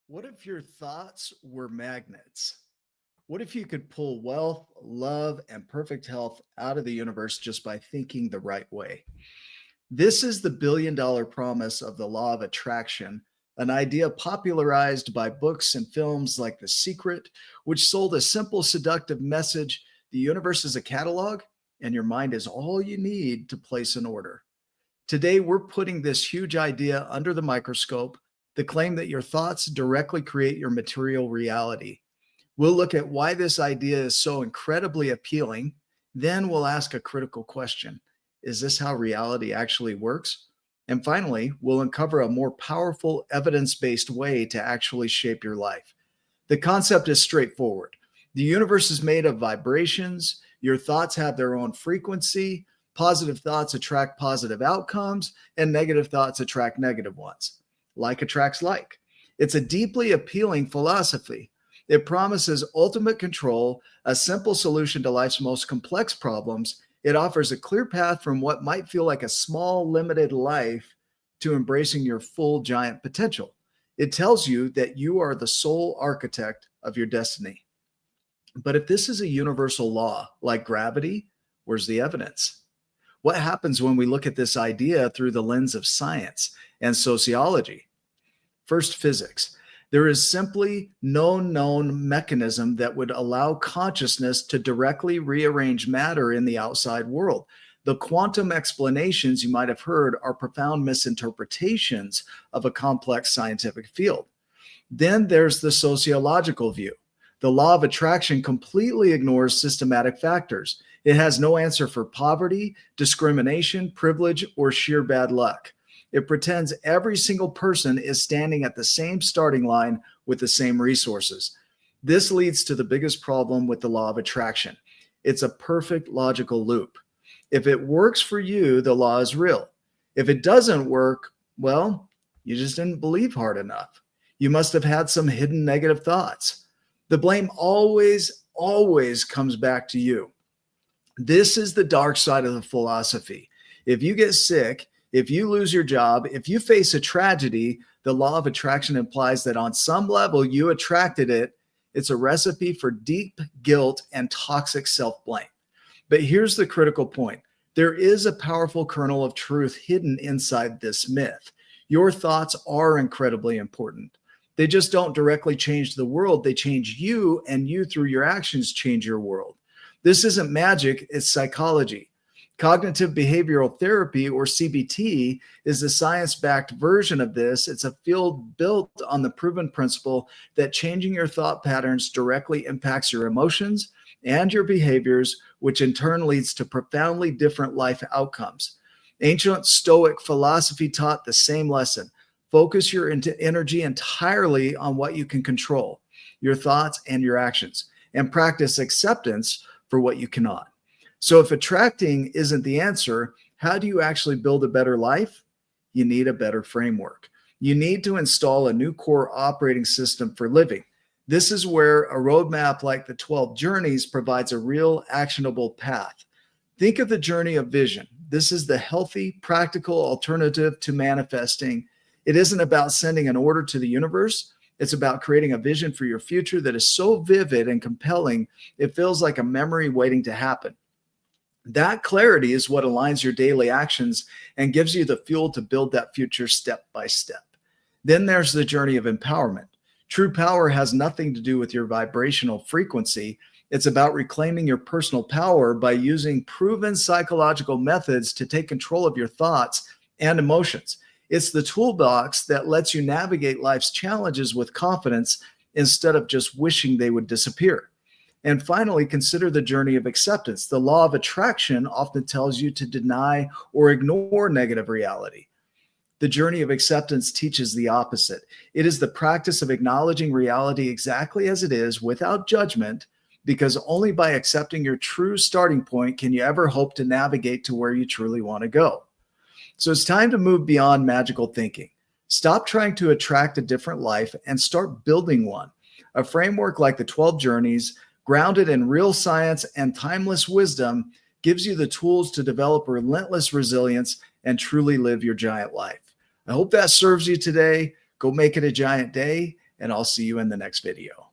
What if your thoughts were magnets? What if you could pull wealth, love, and perfect health out of the universe just by thinking the right way? This is the billion-dollar promise of the law of attraction, an idea popularized by books and films like The Secret, which sold a simple, seductive message: the universe is a catalog, and your mind is all you need to place an order. Today, we're putting this huge idea under the microscope, the claim that your thoughts directly create your material reality. We'll look at why this idea is so incredibly appealing. Then we'll ask a critical question: is this how reality actually works? And finally, we'll uncover a more powerful, evidence based way to actually shape your life. The concept is straightforward. The universe is made of vibrations. Your thoughts have their own frequency. Positive thoughts attract positive outcomes, and negative thoughts attract negative ones. Like attracts like. It's a deeply appealing philosophy. It promises ultimate control, a simple solution to life's most complex problems. It offers a clear path from what might feel like a small, limited life to embracing your full, giant potential. It tells you that you are the sole architect of your destiny. But if this is a universal law like gravity, where's the evidence? What happens when we look at this idea through the lens of science and sociology? First, physics. There is simply no known mechanism that would allow consciousness to directly rearrange matter in the outside world. The quantum explanations you might have heard are profound misinterpretations of a complex scientific field. Then there's the sociological view. The law of attraction completely ignores systematic factors. It has no answer for poverty, discrimination, privilege, or sheer bad luck. It pretends every single person is standing at the same starting line with the same resources. This leads to the biggest problem with the law of attraction. It's a perfect logical loop. If it works for you, the law is real. If it doesn't work, well, you just didn't believe hard enough. You must have had some hidden negative thoughts. The blame always comes back to you. This is the dark side of the philosophy. If you get sick, if you lose your job, if you face a tragedy, the law of attraction implies that on some level you attracted it. It's a recipe for deep guilt and toxic self-blame. But here's the critical point. There is a powerful kernel of truth hidden inside this myth. Your thoughts are incredibly important. They just don't directly change the world. They change you, and you through your actions change your world. This isn't magic, it's psychology. Cognitive behavioral therapy, or CBT, is the science-backed version of this. It's a field built on the proven principle that changing your thought patterns directly impacts your emotions and your behaviors, which in turn leads to profoundly different life outcomes. Ancient Stoic philosophy taught the same lesson. Focus your energy entirely on what you can control, your thoughts and your actions, and practice acceptance for what you cannot. So if attracting isn't the answer, how do you actually build a better life? You need a better framework. You need to install a new core operating system for living. This is where a roadmap like the 12 journeys provides a real actionable path. Think of the journey of vision. This is the healthy, practical alternative to manifesting. It isn't about sending an order to the universe. It's about creating a vision for your future that is so vivid and compelling, it feels like a memory waiting to happen. That clarity is what aligns your daily actions and gives you the fuel to build that future step by step. Then there's the journey of empowerment. True power has nothing to do with your vibrational frequency. It's about reclaiming your personal power by using proven psychological methods to take control of your thoughts and emotions. It's the toolbox that lets you navigate life's challenges with confidence instead of just wishing they would disappear. And finally, consider the journey of acceptance. The law of attraction often tells you to deny or ignore negative reality. The journey of acceptance teaches the opposite. It is the practice of acknowledging reality exactly as it is without judgment, because only by accepting your true starting point can you ever hope to navigate to where you truly want to go. So it's time to move beyond magical thinking. Stop trying to attract a different life and start building one. A framework like the 12 journeys, grounded in real science and timeless wisdom, gives you the tools to develop relentless resilience and truly live your giant life. I hope that serves you today. Go make it a giant day, and I'll see you in the next video.